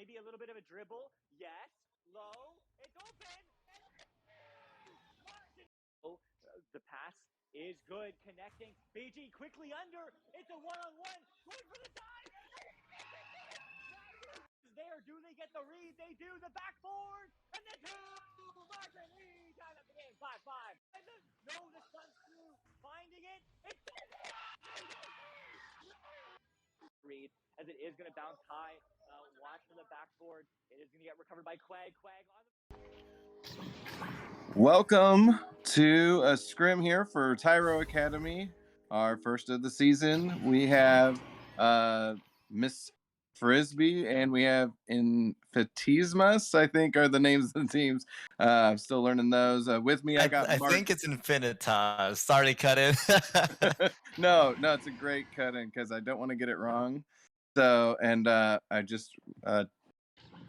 maybe a little bit of a dribble. Yes, low, it's open. The pass is good, connecting. BG quickly under. It's a one-on-one. Going for the dive. There, do they get the read? They do. The backboard and the two. Margaret Lee tied up the game 5-5. No, the Suns through, finding it. It's read as it is going to bounce high. Watch for the backboard. It is going to get recovered by Quag. Quag on the. Welcome to a scrim here for Tyro Academy, our first of the season. We have Miss Frisbee and we have Infinitas, I think are the names of the teams. I'm still learning those. With me, I got I Mark. think it's Infinitas. Sorry, cut it. No, it's a great cut-in because I don't want to get it wrong. So, and I just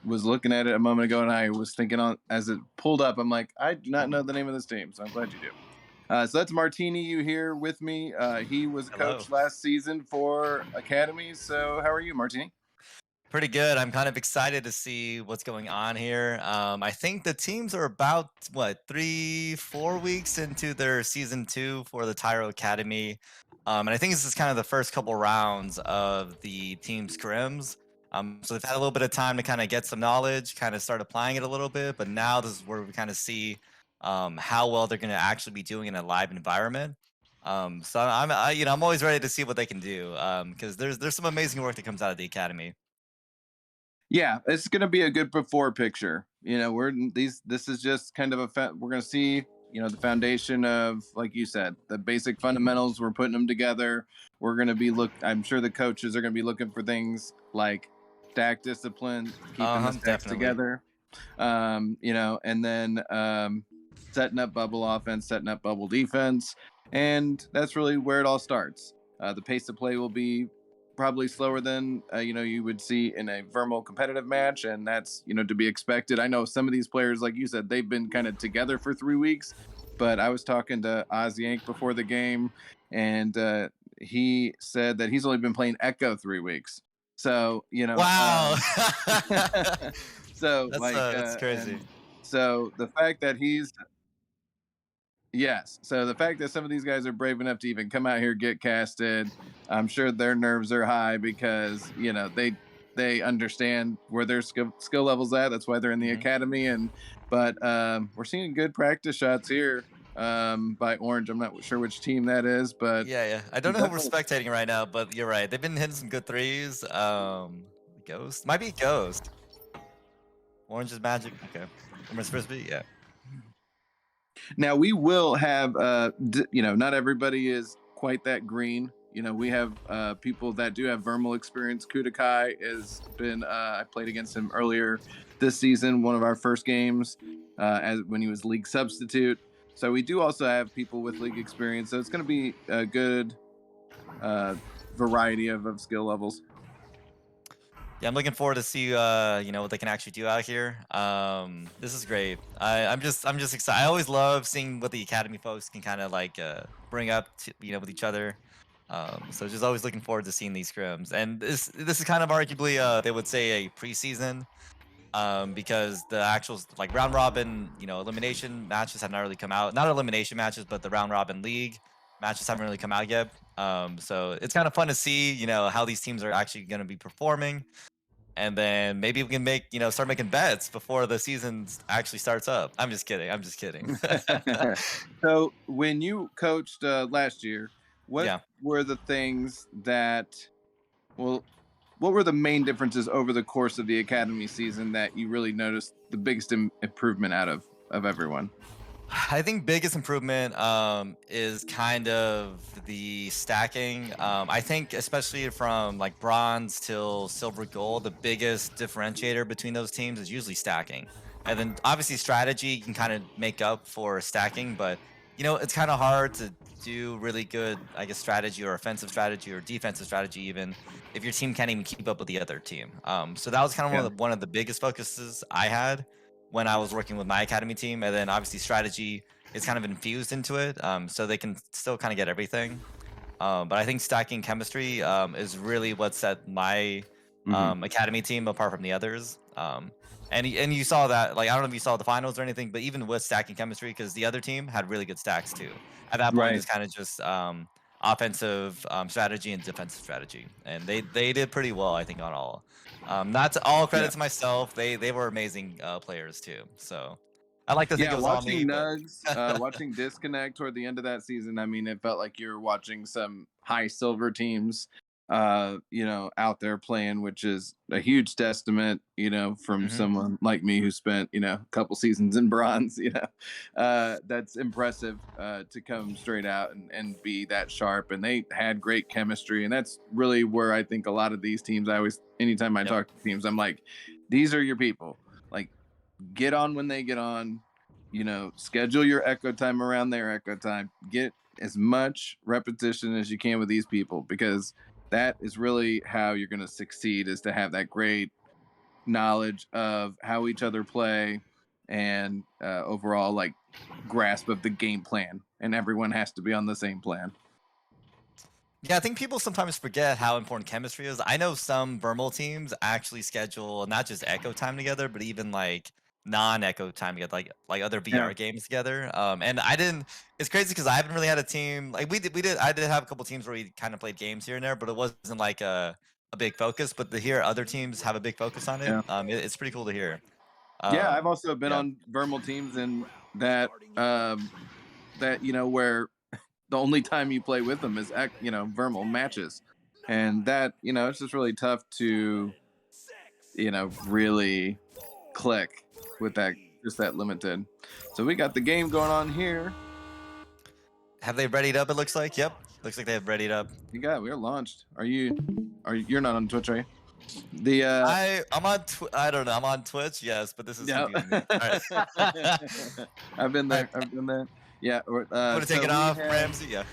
was looking at it a moment ago, and I was thinking on as it pulled up, I'm like, I do not know the name of this team, so I'm glad you do. So that's Martini, you here with me. He was a coach last season for Academy. So how are you, Martini? Pretty good. I'm kind of excited to see what's going on here. I think the teams are about, 3-4 weeks into their season 2 for the Tyro Academy. And I think this is kind of the first couple rounds of the team scrims. So they've had a little bit of time to kind of get some knowledge, kind of start applying it a little bit. But now this is where we kind of see how well they're going to actually be doing in a live environment. So I'm always ready to see what they can do because there's some amazing work that comes out of the academy. Yeah, it's going to be a good before picture. This is just kind of we're going to see, the foundation of, like you said, the basic fundamentals. We're putting them together. We're going to be I'm sure the coaches are going to be looking for things like stack discipline, keeping the stacks together, and then setting up bubble offense, setting up bubble defense. And that's really where it all starts. The pace of play will be probably slower than you would see in a Vermal competitive match, and that's to be expected. I know some of these players, like you said, they've been kind of together for 3 weeks, but I was talking to Oz Yank before the game, and he said that he's only been playing Echo 3 weeks. So wow. So that's crazy. So the fact that Yes. So the fact that some of these guys are brave enough to even come out here, get casted, I'm sure their nerves are high because, they understand where their skill level's at. That's why they're in the academy. But we're seeing good practice shots here by Orange. I'm not sure which team that is, but yeah. I don't know who we're spectating right now, but you're right. They've been hitting some good threes. Ghost might be Ghost. Orange is Magic. Okay. Miss Frisbee. Yeah. Now we will have, not everybody is quite that green. We have people that do have Vermal experience. Kudakai has been, I played against him earlier this season, one of our first games, when he was league substitute. So we do also have people with league experience. So it's going to be a good variety of skill levels. Yeah, I'm looking forward to see what they can actually do out here. This is great. I'm just excited. I always love seeing what the academy folks can kind of bring up with each other. So just always looking forward to seeing these scrims. And this is kind of arguably they would say a preseason because the actual round robin elimination matches have not really come out. Not elimination matches, but the round robin league matches haven't really come out yet. So it's kind of fun to see how these teams are actually going to be performing. And then maybe we can start making bets before the season actually starts up. I'm just kidding. So when you coached last year, what were the things what were the main differences over the course of the academy season that you really noticed the biggest improvement out of everyone? I think biggest improvement is kind of the stacking. I think especially from bronze till silver gold, the biggest differentiator between those teams is usually stacking. And then obviously strategy can kind of make up for stacking, but it's kind of hard to do really good, I guess, strategy or offensive strategy or defensive strategy even if your team can't even keep up with the other team. So that was kind of one of the biggest focuses I had when I was working with my academy team. And then obviously strategy is kind of infused into it, so they can still kind of get everything. But I think stacking chemistry is really what set my academy team apart from the others. And you saw that, like, I don't know if you saw the finals or anything, but even with stacking chemistry, because the other team had really good stacks too. At that point, Right. it's kind of just offensive strategy and defensive strategy, and they did pretty well, I think, on all. Not to all credit Yeah. to myself, they were amazing players too. So I like to think Yeah, it was all me, watching but Nugs, watching Disconnect toward the end of that season, I mean, it felt like you were watching some high silver teams, out there playing, which is a huge testament, from Mhm. someone like me who spent, a couple seasons in bronze, that's impressive to come straight out and be that sharp. And they had great chemistry. And that's really where I think a lot of these teams, anytime I Yep. talk to teams, I'm like, these are your people. Like, get on when they get on, schedule your echo time around their echo time, get as much repetition as you can with these people, because that is really how you're going to succeed, is to have that great knowledge of how each other play and overall like grasp of the game plan, and everyone has to be on the same plan. Yeah, I think people sometimes forget how important chemistry is. I know some Vermal teams actually schedule not just echo time together, but even like non-echo time together, like other VR Yeah. games together. And I didn't. It's crazy because I haven't really had a team like we did. I did have a couple teams where we kind of played games here and there, but it wasn't like a big focus. But to hear other teams have a big focus on it, Yeah. it's pretty cool to hear. Yeah, I've also been Yeah. on Vermal teams, and that where the only time you play with them is Vermal matches, and that it's just really tough to really click with that limited. So we got the game going on here. Have they readied up? It looks like. Yep. Looks like they have readied up. We're launched. You're not on Twitch, right? I'm on I don't know. I'm on Twitch, yes, but this is Yeah. confusing me. All right. I've been there. All right. I've been there. Yeah. Want to take it off, Ramsey? Yeah.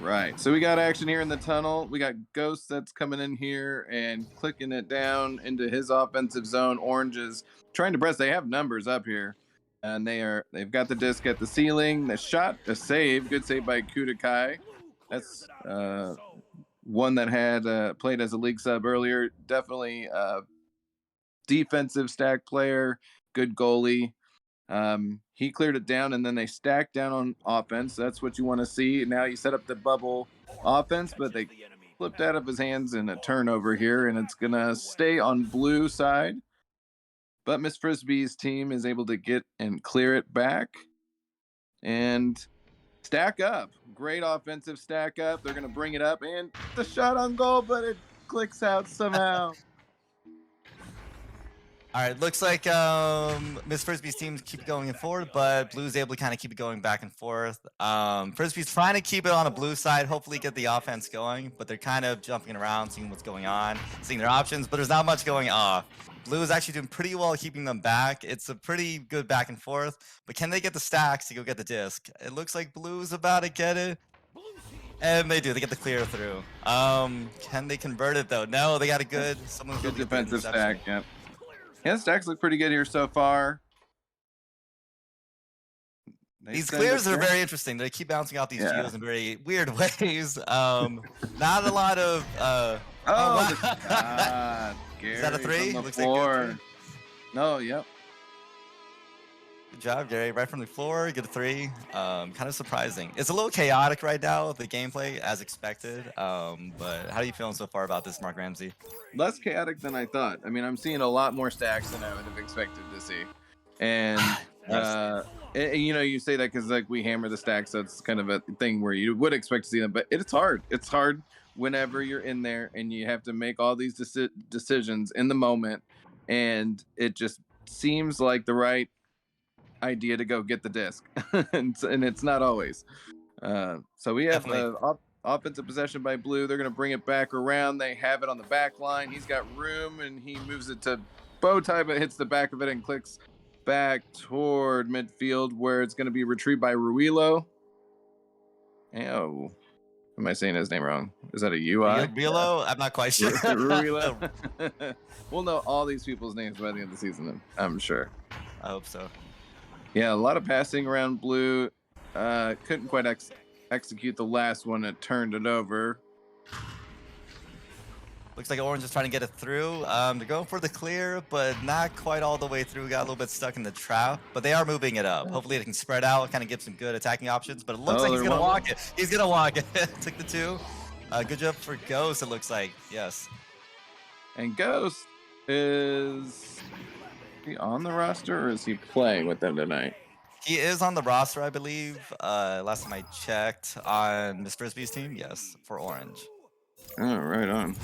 Right. So we got action here in the tunnel. We got Ghost that's coming in here and clicking it down into his offensive zone. Orange is trying to press. They have numbers up here. And they've got the disc at the ceiling. The shot, a save. Good save by Kudakai. That's one that had played as a league sub earlier. Definitely defensive stack player. Good goalie. He cleared it down, and then they stacked down on offense. That's what you want to see. Now you set up the bubble offense, but they flipped out of his hands in a turnover here, and it's going to stay on blue side. But Miss Frisbee's team is able to get and clear it back and stack up. Great offensive stack up. They're going to bring it up, and the shot on goal, but it clicks out somehow. All right, looks like Miss Frisbee's team keep going forward, but Blue's able to kind of keep it going back and forth. Frisbee's trying to keep it on a blue side, hopefully get the offense going, but they're kind of jumping around, seeing what's going on, seeing their options, but there's not much going on. Blue is actually doing pretty well keeping them back. It's a pretty good back and forth, but can they get the stacks to go get the disc? It looks like Blue's about to get it. And they do. They get the clear through. Can they convert it though? No, they got a good. Someone's Good good defensive stack. Yep. Yeah, stacks look pretty good here so far. These clears are very interesting. They keep bouncing off these geos in very weird ways. Not a lot of. Wow. Is that a 3? Looks like a 3. No, yep. Good job, Gary. Right from the floor, get a 3. Kind of surprising. It's a little chaotic right now, the gameplay, as expected. But how are you feeling so far about this, Mark Ramsey? Less chaotic than I thought. I mean, I'm seeing a lot more stacks than I would have expected to see. And, you say that because, like, we hammer the stacks, so it's kind of a thing where you would expect to see them. But it's hard. It's hard whenever you're in there and you have to make all these decisions in the moment. And it just seems like the right idea to go get the disc. and it's not always. So we have offensive possession by Blue. They're going to bring it back around. They have it on the back line. He's got room, and he moves it to Bowtie, but hits the back of it and clicks back toward midfield, where it's going to be retrieved by Ruilo. Oh, am I saying his name wrong? Is that a UI? Ruilo? I'm not quite sure. Ruilo. We'll know all these people's names by the end of the season, I'm sure. I hope so. Yeah, a lot of passing around Blue. Couldn't quite execute the last one. It turned it over. Looks like Orange is trying to get it through. They're going for the clear, but not quite all the way through. Got a little bit stuck in the trap, but they are moving it up. Hopefully, they can spread out, kind of give some good attacking options. But it looks like he's gonna walk it. He's gonna walk it. Took the 2. Good job for Ghost. It looks like yes. And Ghost is he on the roster or is he playing with them tonight? He is on the roster, I believe. Last time I checked on Miss Frisbee's team, yes, for Orange. Oh, right on.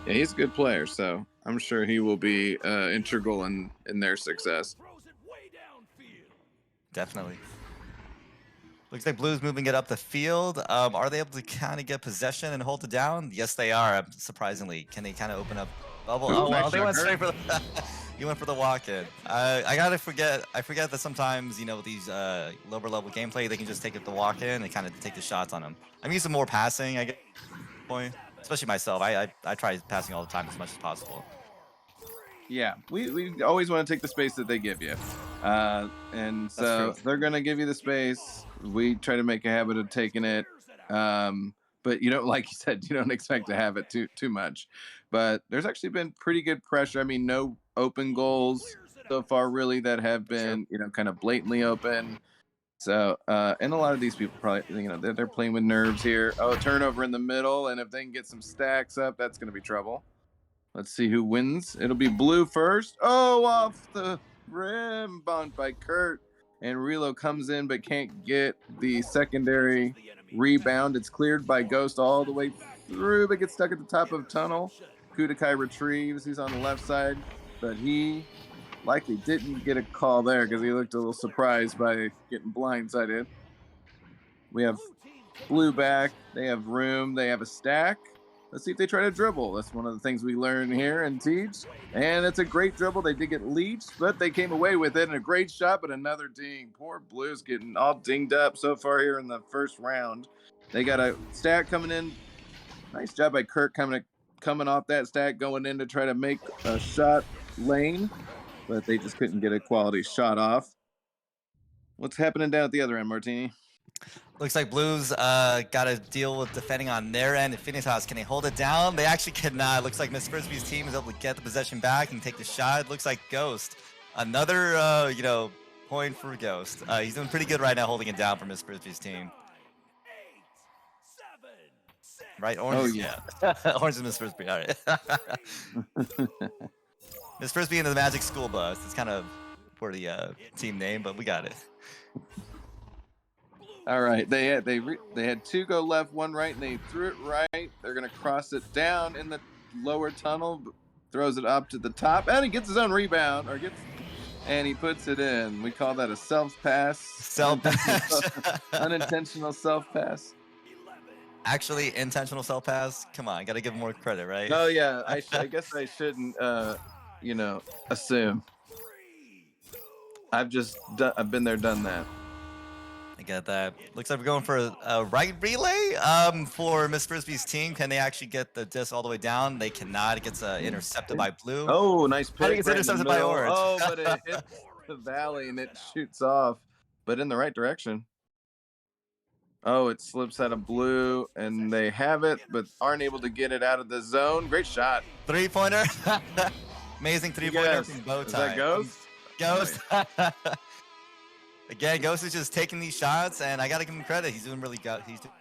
Yeah, he's a good player, so I'm sure he will be integral in their success. Definitely. Looks like Blue's moving it up the field. Are they able to kind of get possession and hold it down? Yes, they are. Surprisingly, can they kind of open up bubble? Ooh, oh, well, nice they went shot, straight for the. You went for the walk-in. I forget that sometimes with these lower level gameplay, they can just take it the walk-in and kind of take the shots on them. I'm using more passing, I get point. Especially myself. I try passing all the time as much as possible. Yeah, we always want to take the space that they give you. And so they're going to give you the space. We try to make a habit of taking it. But you don't, like you said, you don't expect to have it too much. But there's actually been pretty good pressure. I mean, no open goals so far really that have been, kind of blatantly open. So, and a lot of these people probably, they're playing with nerves here. Oh, turnover in the middle. And if they can get some stacks up, that's going to be trouble. Let's see who wins. It'll be Blue first. Oh, off the rim. Bonked by Kurt. And Relo comes in but can't get the secondary rebound. It's cleared by Ghost all the way through, but gets stuck at the top of tunnel. Kudakai retrieves. He's on the left side, but he likely didn't get a call there because he looked a little surprised by getting blindsided. We have Blue back. They have room. They have a stack. Let's see if they try to dribble. That's one of the things we learn here and teach. And it's a great dribble. They did get leached, but they came away with it. And a great shot, but another ding. Poor Blues getting all dinged up so far here in the first round. They got a stack coming in. Nice job by Kirk coming off that stack, going in to try to make a shot lane. But they just couldn't get a quality shot off. What's happening down at the other end, Martini? Looks like Blues got to deal with defending on their end. Infinitas, can they hold it down? They actually cannot. Looks like Miss Frisbee's team is able to get the possession back and take the shot. Looks like Ghost. Another, point for Ghost. He's doing pretty good right now holding it down for Miss Frisbee's team. Right, Orange? Oh, yeah. Orange is Miss Frisbee. All right. Miss Frisbee into the Magic School Bus. It's kind of for the team name, but we got it. All right, they had 2 go left, 1 right, and they threw it right. They're gonna cross it down in the lower tunnel, throws it up to the top, and he gets his own rebound, and he puts it in. We call that a self pass. Unintentional self pass. Actually, intentional self pass. Come on, gotta give him more credit, right? Oh yeah, I guess I shouldn't, assume. I've been there, done that. I get that. Looks like we're going for a right relay for Miss Frisbee's team. Can they actually get the disc all the way down? They cannot. It gets intercepted by Blue. Oh, nice pick. I think it's intercepted by Orange. Oh, but it hits the valley and it shoots off, but in the right direction. Oh, it slips out of Blue, and they have it, but aren't able to get it out of the zone. Great shot. 3-pointer. Amazing 3-pointer from Bowtie. Is that Ghost? Ghost. Again, Ghost is just taking these shots, and I got to give him credit. He's doing really good. He's doing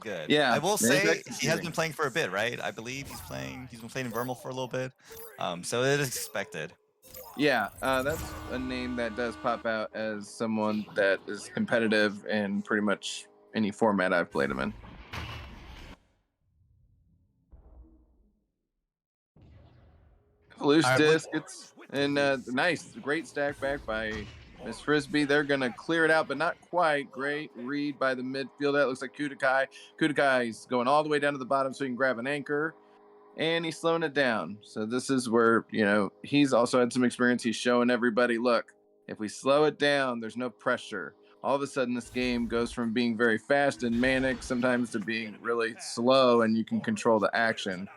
good. Yeah. I will say he has been playing for a bit, right? I believe he's been playing in Vermal for a little bit. So it is expected. Yeah, that's a name that does pop out as someone that is competitive in pretty much any format I've played him in. Loose disc, nice, great stack back by Miss Frisbee. They're gonna clear it out, but not quite. Great read by the midfield. That looks like Kudakai. Kudakai's going all the way down to the bottom so he can grab an anchor, and he's slowing it down. So this is where, he's also had some experience. He's showing everybody, look, if we slow it down, there's no pressure. All of a sudden, this game goes from being very fast and manic sometimes to being really slow, and you can control the action.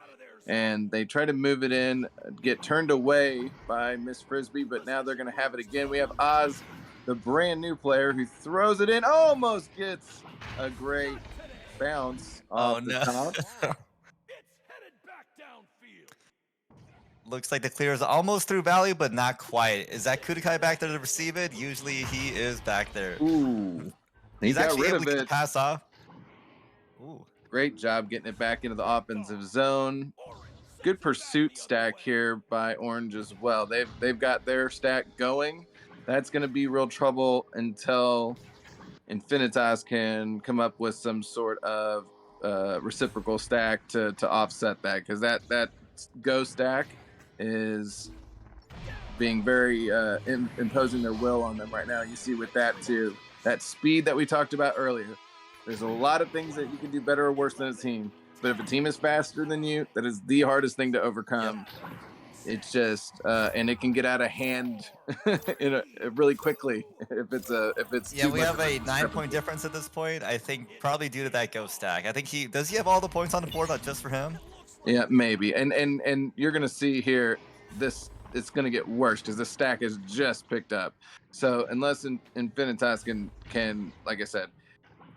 And they try to move it in, get turned away by Miss Frisbee, but now they're going to have it again. We have Oz, the brand new player, who throws it in, almost gets a great bounce off the top. Looks like the clear is almost through value, but not quite. Is that Kudakai back there to receive it? Usually he is back there. Ooh, he He's got actually rid able of to get the it. pass off. Ooh. Great job getting it back into the offensive zone. Good pursuit stack here by Orange as well. They've got their stack going. That's going to be real trouble until Infinitas can come up with some sort of reciprocal stack to offset that, because that go stack is being very imposing their will on them right now. You see with that too, that speed that we talked about earlier. There's a lot of things that you can do better or worse than a team, but if a team is faster than you, that is the hardest thing to overcome. Yep. It's just and it can get out of hand really quickly if it's yeah, we have a 9-point difference at this point. I think probably due to that ghost stack. I think he have all the points on the board, not just for him. Yeah, maybe. And you're gonna see here it's gonna get worse because the stack is just picked up. So unless Infinitas can, like I said,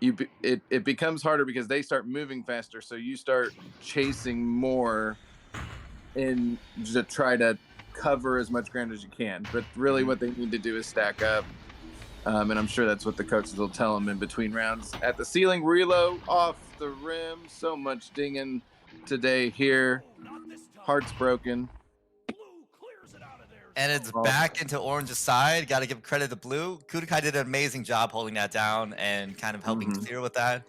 it becomes harder because they start moving faster, so you start chasing more in to try to cover as much ground as you can. But really what they need to do is stack up. And I'm sure that's what the coaches will tell them in between rounds. At the ceiling, reload off the rim. So much dinging today here. Hearts broken. And it's back into Orange's side. Got to give credit to Blue. Kudakai did an amazing job holding that down and kind of helping clear with that.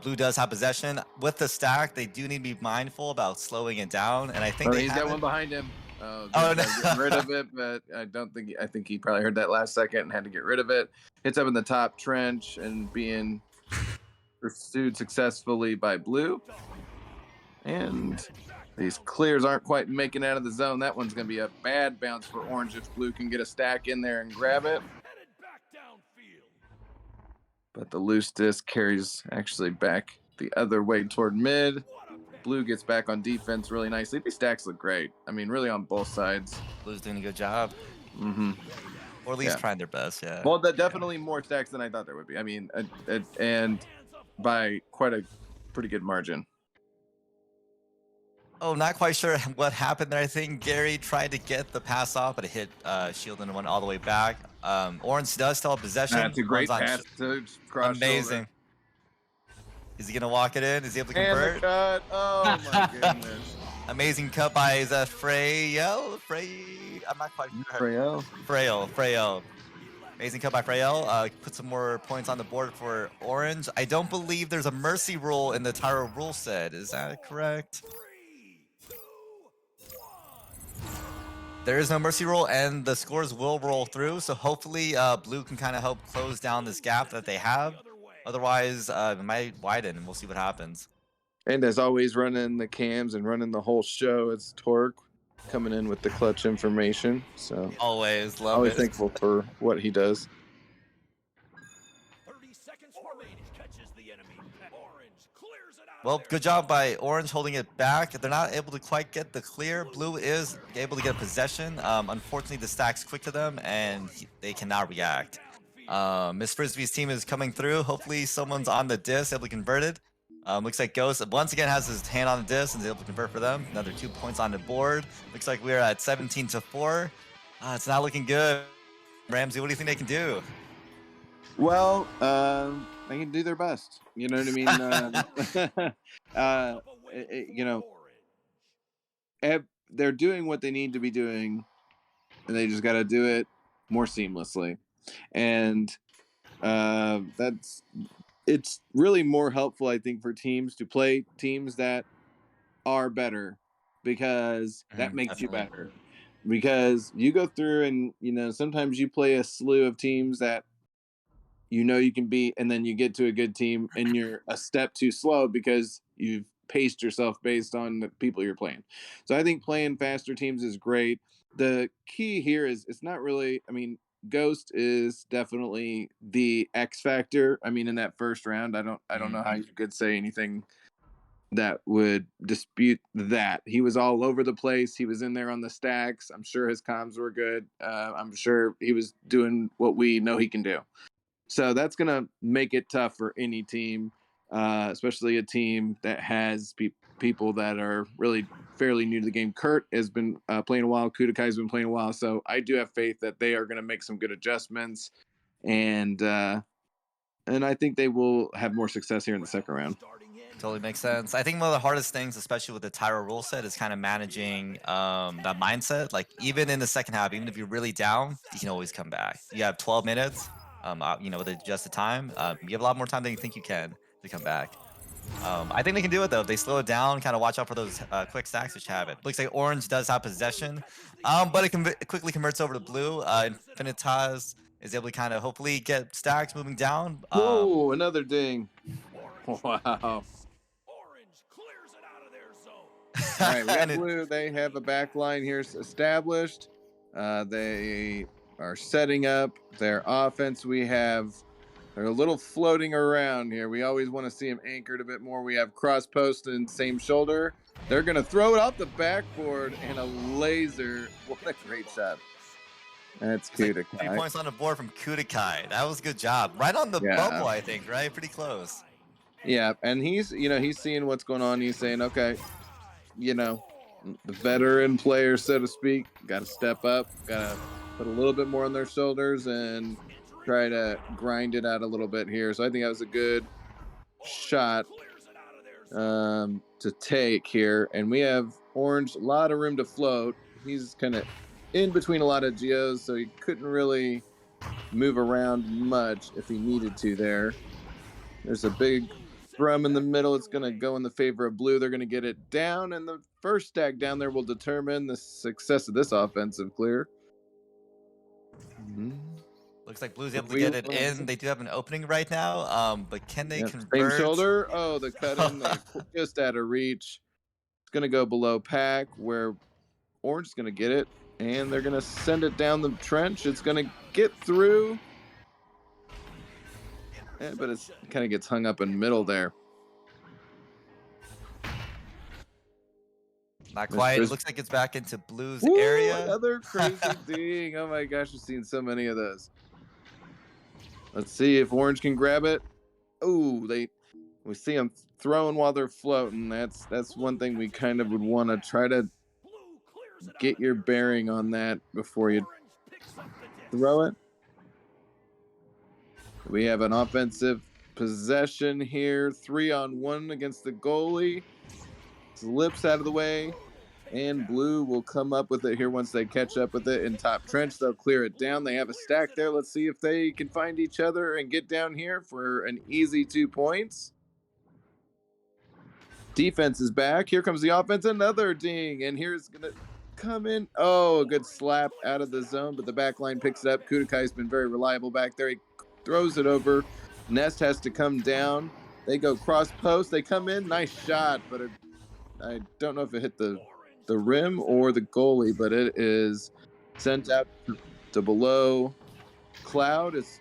Blue does have possession. With the stack, they do need to be mindful about slowing it down. And I think he's got one behind him. Oh no! Getting rid of it, but I think he probably heard that last second and had to get rid of it. Hits up in the top trench and being pursued successfully by Blue. And these clears aren't quite making out of the zone. That one's going to be a bad bounce for Orange if Blue can get a stack in there and grab it. But the loose disc carries actually back the other way toward mid. Blue gets back on defense really nicely. These stacks look great. I mean, really on both sides. Blue's doing a good job. Mm-hmm. Or at least trying their best, yeah. Well, definitely more stacks than I thought there would be. I mean, and by quite a pretty good margin. Oh, not quite sure what happened there. I think Gary tried to get the pass off, but it hit Shield and went all the way back. Orange does still have possession. That's a great pass to cross amazing. Shoulder. Is he going to walk it in? Is he able to convert? And the cut. Oh, my goodness. Amazing cut by, is that Frayo? I'm not quite sure. Frayo. Amazing cut by Frayo. Put some more points on the board for Orange. I don't believe there's a mercy rule in the Tyro rule set. Is that correct? There is no mercy rule, and the scores will roll through, so hopefully Blue can kind of help close down this gap that they have. Otherwise, it might widen, and we'll see what happens. And as always, running the cams and running the whole show, it's Torque coming in with the clutch information. So always love always it. Thankful for what he does. 30 seconds remaining. Catches the enemy. Orange clears it out. Well, good job by Orange holding it back. They're not able to quite get the clear. Blue is able to get possession. Unfortunately, the stack's quick to them, and they cannot react. Miss Frisbee's team is coming through. Hopefully, someone's on the disc able to convert it. Looks like Ghost once again has his hand on the disc and is able to convert for them. Another 2 points on the board. Looks like we're at 17-4. It's not looking good. Ramsey, what do you think they can do? Well, they can do their best. You know what I mean? They're doing what they need to be doing, and they just got to do it more seamlessly. And it's really more helpful, I think, for teams to play teams that are better, because that makes you better. Because you go through and, sometimes you play a slew of teams that you can beat, and then you get to a good team and you're a step too slow because you've paced yourself based on the people you're playing. So I think playing faster teams is great. The key here is it's not really, Ghost is definitely the X factor. In that first round, I don't know how you could say anything that would dispute that. He was all over the place. He was in there on the stacks. I'm sure his comms were good. I'm sure he was doing what we know he can do. So that's going to make it tough for any team. especially a team that has people that are really fairly new to the game. Kurt has been playing a while. Kudakai's been playing a while. So I do have faith that they are going to make some good adjustments. And I think they will have more success here in the second round. Totally makes sense. I think one of the hardest things, especially with the Tyro rule set, is kind of managing that mindset. Like even in the second half, even if you're really down, you can always come back. You have 12 minutes, with adjusted time. You have a lot more time than you think you can to come back. I think they can do it though. If they slow it down, kind of watch out for those quick stacks which have it. Looks like orange does have possession, but it quickly converts over to blue. Infinitas is able to kind of hopefully get stacks moving down. Whoa, another ding. Wow. Orange clears it out of their zone. All right, we got blue. They have a back line here established. They are setting up their offense. They're a little floating around here. We always want to see them anchored a bit more. We have cross post and same shoulder. They're going to throw it off the backboard and a laser. What a great shot. That's Kudakai. 3 points on the board from Kudakai. That was a good job. Right on the bubble, I think, right? Pretty close. Yeah, and he's seeing what's going on. He's saying, okay, the veteran player, so to speak, got to step up, got to put a little bit more on their shoulders and try to grind it out a little bit here. So I think that was a good shot to take here. And we have orange, a lot of room to float. He's kind of in between a lot of geos, so he couldn't really move around much if he needed to there. There's a big scrum in the middle. It's going to go in the favor of blue. They're going to get it down, and the first stack down there will determine the success of this offensive clear. Looks like blue's able to get it in. They do have an opening right now, but can they convert? Same shoulder. Oh, the cut in. They're just out of reach. It's going to go below pack where orange is going to get it, and they're going to send it down the trench. It's going to get through. Yeah, but it kind of gets hung up in the middle there. Not quite. It looks like it's back into blue's area. Another crazy ding. Oh my gosh, I've seen so many of those. Let's see if orange can grab it. Oh, we see them throwing while they're floating. That's one thing we kind of would want to try to get your bearing on that before you throw it. We have an offensive possession here. 3-on-1 against the goalie. Slips out of the way. And blue will come up with it here once they catch up with it in top trench. They'll clear it down. They have a stack there. Let's see if they can find each other and get down here for an easy 2 points. Defense is back. Here comes the offense. Another ding. And here's going to come in. Oh, a good slap out of the zone, but the back line picks it up. Kudakai's been very reliable back there. He throws it over. Nest has to come down. They go cross post. They come in. Nice shot, but I don't know if it hit the rim or the goalie, but it is sent out to below. Cloud is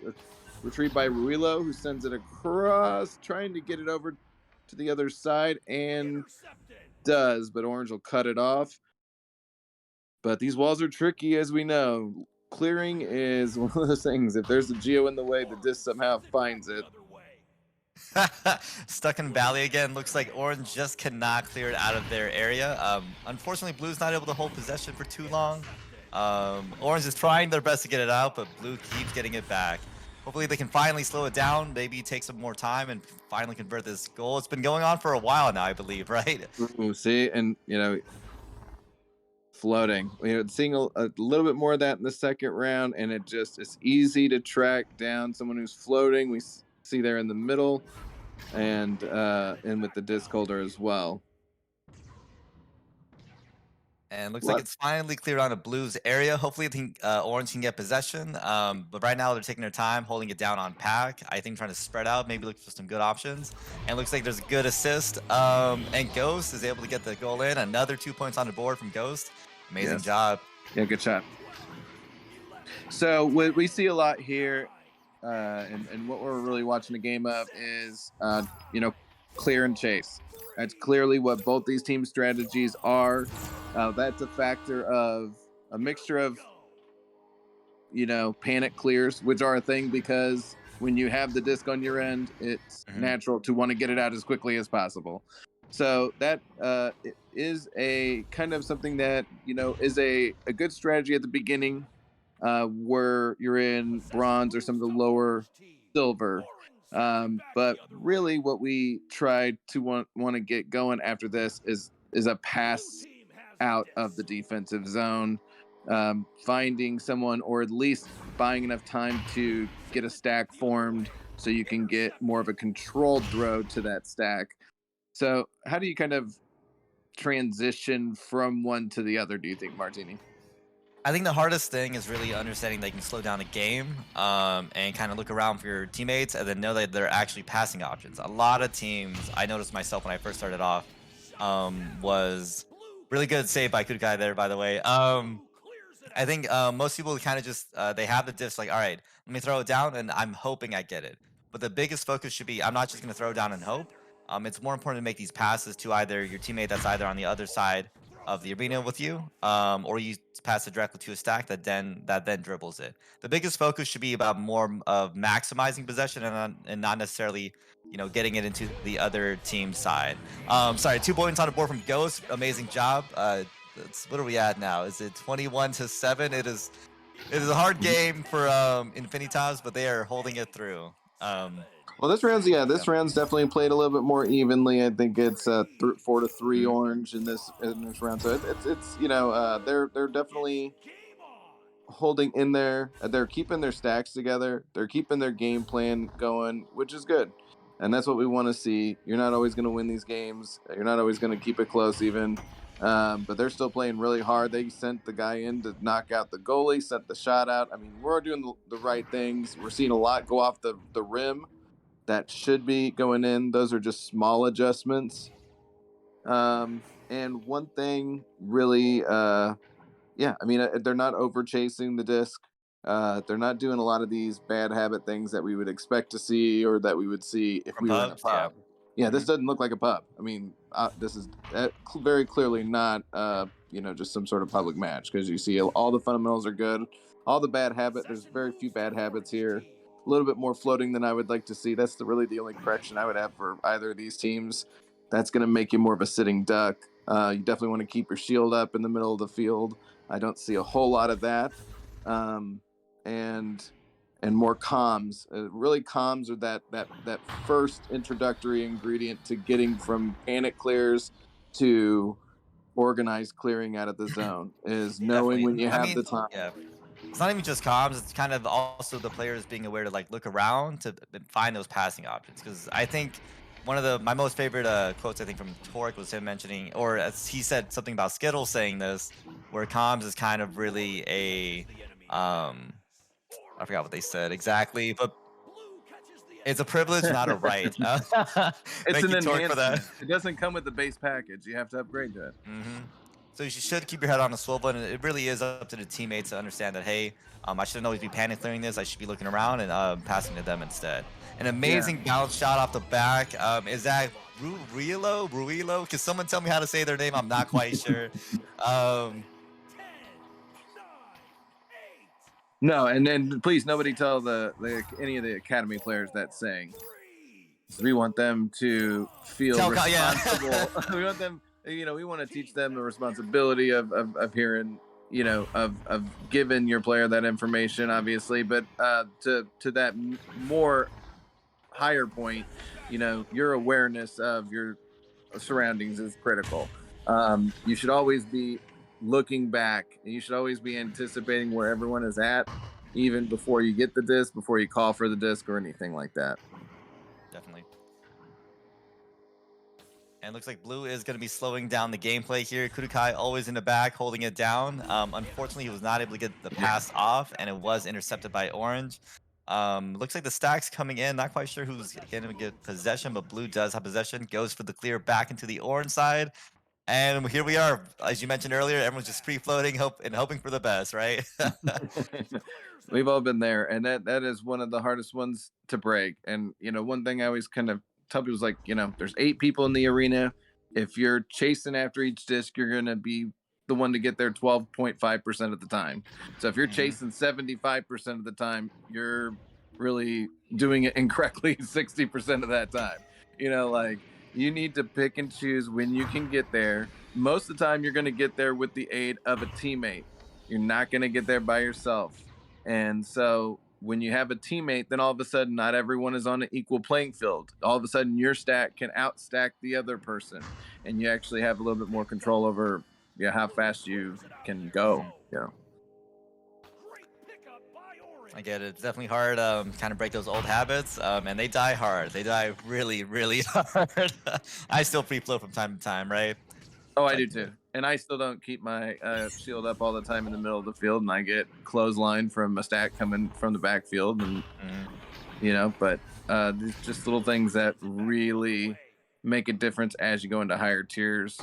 retrieved by Ruilo, who sends it across, trying to get it over to the other side, and does, but orange will cut it off. But these walls are tricky, as we know. Clearing is one of those things. If there's a geo in the way, the disc somehow finds it. Stuck in Valley again. Looks like orange just cannot clear it out of their area. Unfortunately, blue's not able to hold possession for too long. Orange is trying their best to get it out, but blue keeps getting it back. Hopefully they can finally slow it down, maybe take some more time and finally convert this goal. It's been going on for a while now, I believe, right? Ooh, see, and floating. We're seeing a little bit more of that in the second round, and it's easy to track down someone who's floating. We see there in the middle, and with the disc holder as well. And looks like it's finally cleared on the blues area. Hopefully, orange can get possession. But right now, they're taking their time, holding it down on pack. I think trying to spread out, maybe look for some good options. And looks like there's a good assist. And Ghost is able to get the goal in. Another 2 points on the board from Ghost. Amazing job. Yeah, good shot. So what we see a lot here, and what we're really watching the game of is, clear and chase. That's clearly what both these team strategies are. That's a factor of a mixture of, panic clears, which are a thing because when you have the disc on your end, it's natural to want to get it out as quickly as possible. So that is a kind of something that, you know, is a good strategy at the beginning, where you're in bronze or some of the lower silver. But really, what we try to want to get going after this is a pass out of the defensive zone, finding someone, or at least buying enough time to get a stack formed so you can get more of a controlled throw to that stack. So, how do you kind of transition from one to the other, do you think, Martini? I think the hardest thing is really understanding that you can slow down a game, and kind of look around for your teammates and then know that they're actually passing options. A lot of teams, I noticed myself when I first started off, was really good save by Kukai there, by the way. I think most people kind of just they have the diff like, all right, let me throw it down and I'm hoping I get it. But the biggest focus should be I'm not just going to throw down and hope. It's more important to make these passes to either your teammate that's either on the other side of the arena with you, or you pass it directly to a stack that then dribbles it. The biggest focus should be about more of maximizing possession and not necessarily getting it into the other team's side. Sorry, 2 points on the board from Ghost. Amazing job. What are we at now? Is it 21-7? It is a hard game for Infinitas, but they are holding it through. Well, this round's definitely played a little bit more evenly. I think it's 4-3 orange in this round. So it's they're definitely holding in there. They're keeping their stacks together. They're keeping their game plan going, which is good. And that's what we want to see. You're not always going to win these games. You're not always going to keep it close even. But they're still playing really hard. They sent the guy in to knock out the goalie, sent the shot out. I mean, we're doing the right things. We're seeing a lot go off the rim that should be going in. Those are just small adjustments. And one thing really, I mean, they're not over chasing the disc. They're not doing a lot of these bad habit things that we would expect to see, or that we would see if we were in a pub. Yeah, this doesn't look like a pub. I mean, this is very clearly not, just some sort of public match, because you see all the fundamentals are good. All the bad habit, there's very few bad habits here. A little bit more floating than I would like to see. That's really the only correction I would have for either of these teams. That's going to make you more of a sitting duck. You definitely want to keep your shield up in the middle of the field. I don't see a whole lot of that. And more comms. Really, comms are that first introductory ingredient to getting from panic clears to organized clearing out of the zone, is knowing when you have the time. Yeah. It's not even just comms, it's kind of also the players being aware to look around to find those passing options. Because I think one of my most favorite quotes, I think, from Torque was him mentioning, or as he said something about Skittle saying this, where comms is kind of really a I forgot what they said exactly, but it's a privilege, not a right. It's Thank an you, Torque, for that. enhancement. It doesn't come with the base package. You have to upgrade to it. So you should keep your head on a swivel, and it really is up to the teammates to understand that, hey, I shouldn't always be panic clearing this. I should be looking around and passing to them instead. An amazing bounce shot off the back. Is that Ruilo? Can someone tell me how to say their name? I'm not quite sure. No, and then please, nobody tell any of the academy players that saying. We want them to feel responsible. We want them, we want to teach them the responsibility of hearing, of giving your player that information, obviously, but to that more higher point, your awareness of your surroundings is critical. You should always be looking back, and you should always be anticipating where everyone is at, even before you get the disc, before you call for the disc or anything like that. Definitely. And looks like Blue is going to be slowing down the gameplay here. Kudukai always in the back, holding it down. Unfortunately, he was not able to get the pass off, and it was intercepted by Orange. Looks like the stack's coming in. Not quite sure who's going to get possession, but Blue does have possession. Goes for the clear back into the Orange side. And here we are. As you mentioned earlier, everyone's just free-floating hoping for the best, right? We've all been there, and that is one of the hardest ones to break. And, one thing I always kind of tell people is there's 8 people in the arena. If you're chasing after each disc, you're going to be the one to get there 12.5% of the time. So if you're chasing 75% of the time, you're really doing it incorrectly 60% of that time. You know, like you need to pick and choose when you can get there. Most of the time, you're going to get there with the aid of a teammate. You're not going to get there by yourself. And so when you have a teammate, then all of a sudden, not everyone is on an equal playing field. All of a sudden, your stack can outstack the other person, and you actually have a little bit more control over how fast you can go. I get it. It's definitely hard kind of break those old habits, and they die hard. They die really, really hard. I still free flow from time to time, right? Oh, I do too. And I still don't keep my shield up all the time in the middle of the field, and I get clothesline from a stack coming from the backfield, and but there's just little things that really make a difference as you go into higher tiers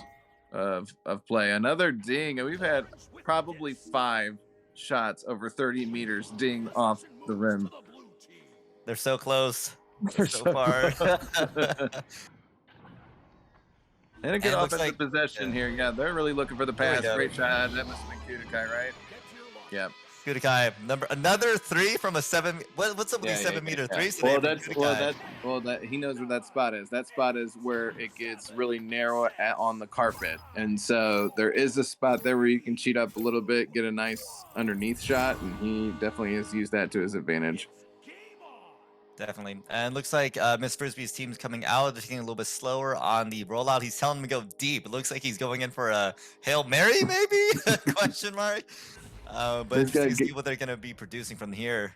of play. Another ding, and we've had probably 5 shots over 30 meters ding off the rim. They're so close. They're so far. And a good offensive possession here. Yeah, they're really looking for the pass. Great shot. That must have been Kudakai, right? Yeah. Kudakai, another 3 from a 7. What's up with these 7-meter threes today? Well, he knows where that spot is. That spot is where it gets really narrow on the carpet, and so there is a spot there where you can cheat up a little bit, get a nice underneath shot, and he definitely has used that to his advantage. Definitely. And looks like Miss Frisbee's team's coming out. They're taking a little bit slower on the rollout. He's telling them to go deep. It looks like he's going in for a Hail Mary, maybe? Question mark. But interesting to see what they're going to be producing from here.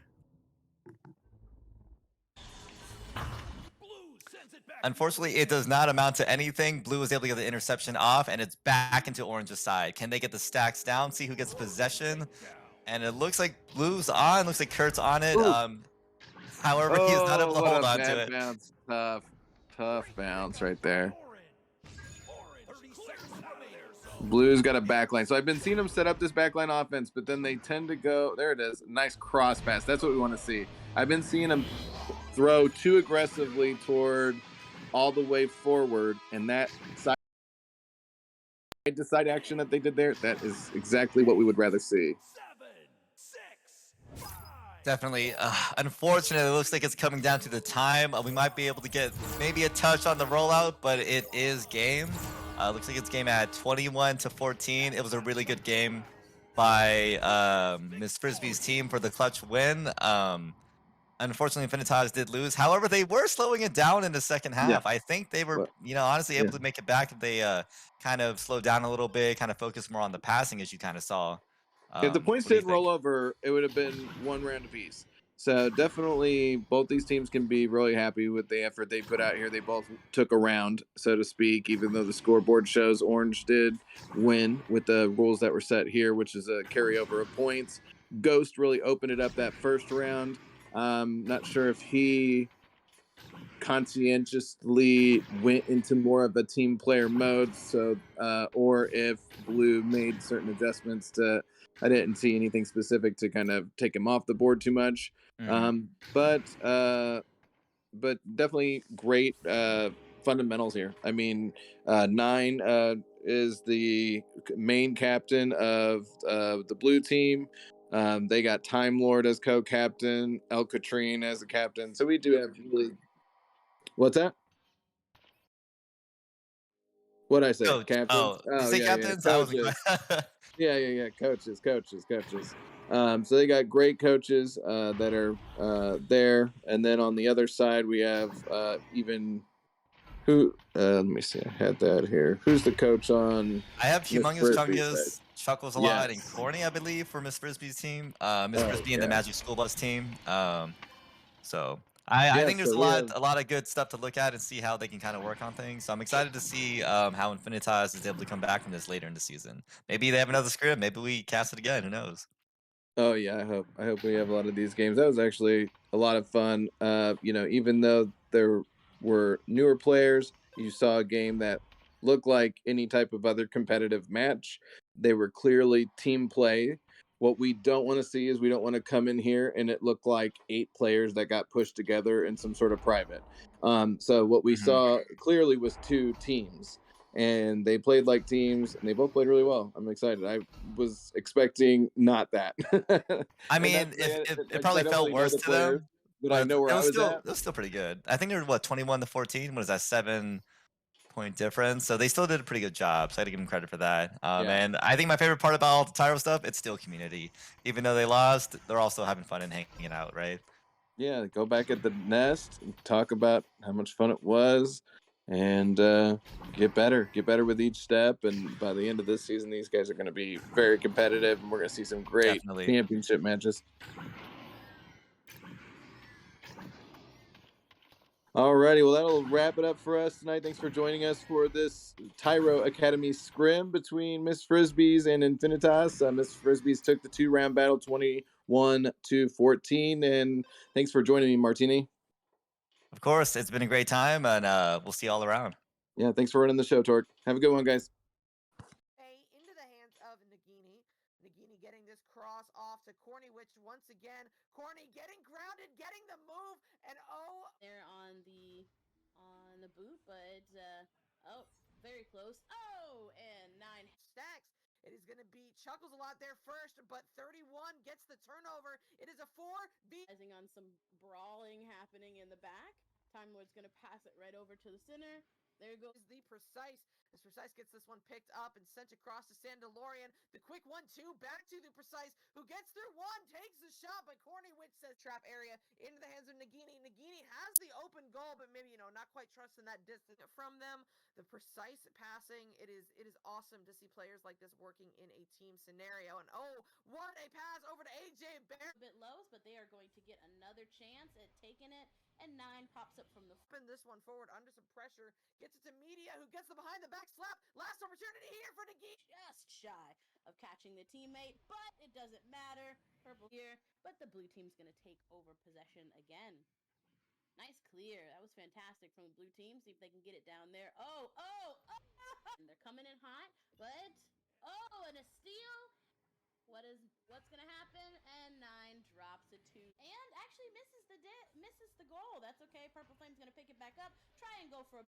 Unfortunately, it does not amount to anything. Blue was able to get the interception off, and it's back into Orange's side. Can they get the stacks down? See who gets possession. And it looks like Blue's on. Looks like Kurt's on it. However, he is not able to hold on to it. Bounce. Tough bounce right there. Blue's got a backline. So I've been seeing them set up this backline offense, but then they tend to go, there it is, nice cross pass. That's what we want to see. I've been seeing them throw too aggressively toward all the way forward, and that side action that they did there, that is exactly what we would rather see. Definitely. Unfortunately, it looks like it's coming down to the time. We might be able to get maybe a touch on the rollout, but it is game. Looks like it's game at 21-14. It was a really good game by Miss Frisbee's team for the clutch win. Unfortunately, Infinitas did lose. However, they were slowing it down in the second half. Yeah. I think they were, honestly able to make it back if they kind of slowed down a little bit, kind of focused more on the passing, as you kind of saw. If the points didn't roll over, it would have been 1 round apiece. So definitely both these teams can be really happy with the effort they put out here. They both took a round, so to speak, even though the scoreboard shows Orange did win with the rules that were set here, which is a carryover of points. Ghost really opened it up that first round. Not sure if he conscientiously went into more of a team player mode, so or if Blue made certain adjustments to. I didn't see anything specific to kind of take him off the board too much, but definitely great fundamentals here. I mean, 9 is the main captain of the Blue team. They got Time Lord as co-captain, El Catrine as the captain. So we do have really. What's that? What'd I say? Coach. Captains? Oh, did you say captains? Yeah. Coaches. So they got great coaches that are there. And then on the other side, we have let me see. I had that here. Who's the coach on? I have Humongous Chungus, Chuckles a lot, and Corny, I believe, for Miss Frisbee's team. Miss Frisbee and the Magic School Bus team. I think there's a lot of good stuff to look at and see how they can kind of work on things. So I'm excited to see how Infinitas is able to come back from this later in the season. Maybe they have another Scrim. Maybe we cast it again. Who knows? Oh yeah, I hope we have a lot of these games. That was actually a lot of fun. Even though there were newer players, you saw a game that looked like any type of other competitive match. They were clearly team play. What we don't want to see is we don't want to come in here and it looked like 8 players that got pushed together in some sort of private. So what we saw clearly was 2 teams, and they played like teams, and they both played really well. I'm excited. I was expecting not that. I mean, it probably felt worse to them. but I know where I was still, at. it was still pretty good. I think they were what 21-14. What is that 7-point difference? So they still did a pretty good job. So I had to give them credit for that. Yeah. And I think my favorite part about all the Tyro stuff, it's still community. Even though they lost, they're also having fun and hanging out, right? Yeah, go back at the nest and talk about how much fun it was, and get better with each step. And by the end of this season, these guys are going to be very competitive, and we're going to see some great Definitely. championship matches. Alrighty, well, that'll wrap it up for us tonight. Thanks for joining us for this Tyro Academy scrim between Miss Frisbees and Infinitas. Miss Frisbees took the 2-round battle 21-14. And thanks for joining me, Martini. Of course, it's been a great time, and we'll see you all around. Yeah, thanks for running the show, Torque. Have a good one, guys. Into the hands of Nagini. Nagini getting this cross off to Corny, which once again, Corny getting grounded, getting the move, and there on the boot, but very close. Oh, and 9 stacks. It is going to be Chuckles a lot there first, but 31 gets the turnover. It is a 4B. On some brawling happening in the back. Time Lord's going to pass it right over to the center. There goes the Precise. As Precise gets this one picked up and sent across to Sandalorian. The quick 1-2 back to the Precise, who gets through one, takes the shot, but Corny Witch says trap area into the hands of Nagini. Nagini has the open goal, but maybe, not quite trusting that distance from them. The Precise passing, it is awesome to see players like this working in a team scenario. And what a pass over to AJ Bear. A bit lows, but they are going to get another chance at taking it. And 9 pops up from the spin this one forward under some pressure. Gets it to Media, who gets the behind the back slap. Last opportunity here for Nagini. Just shy of catching the teammate, but it doesn't matter. Purple here, but the blue team's going to take over possession again. Nice clear. That was fantastic from the blue team. See if they can get it down there. Oh! And they're coming in hot, but and a steal. What's gonna happen? And 9 drops it to, and actually misses the goal. That's okay. Purple Flame's gonna pick it back up. Try and go for a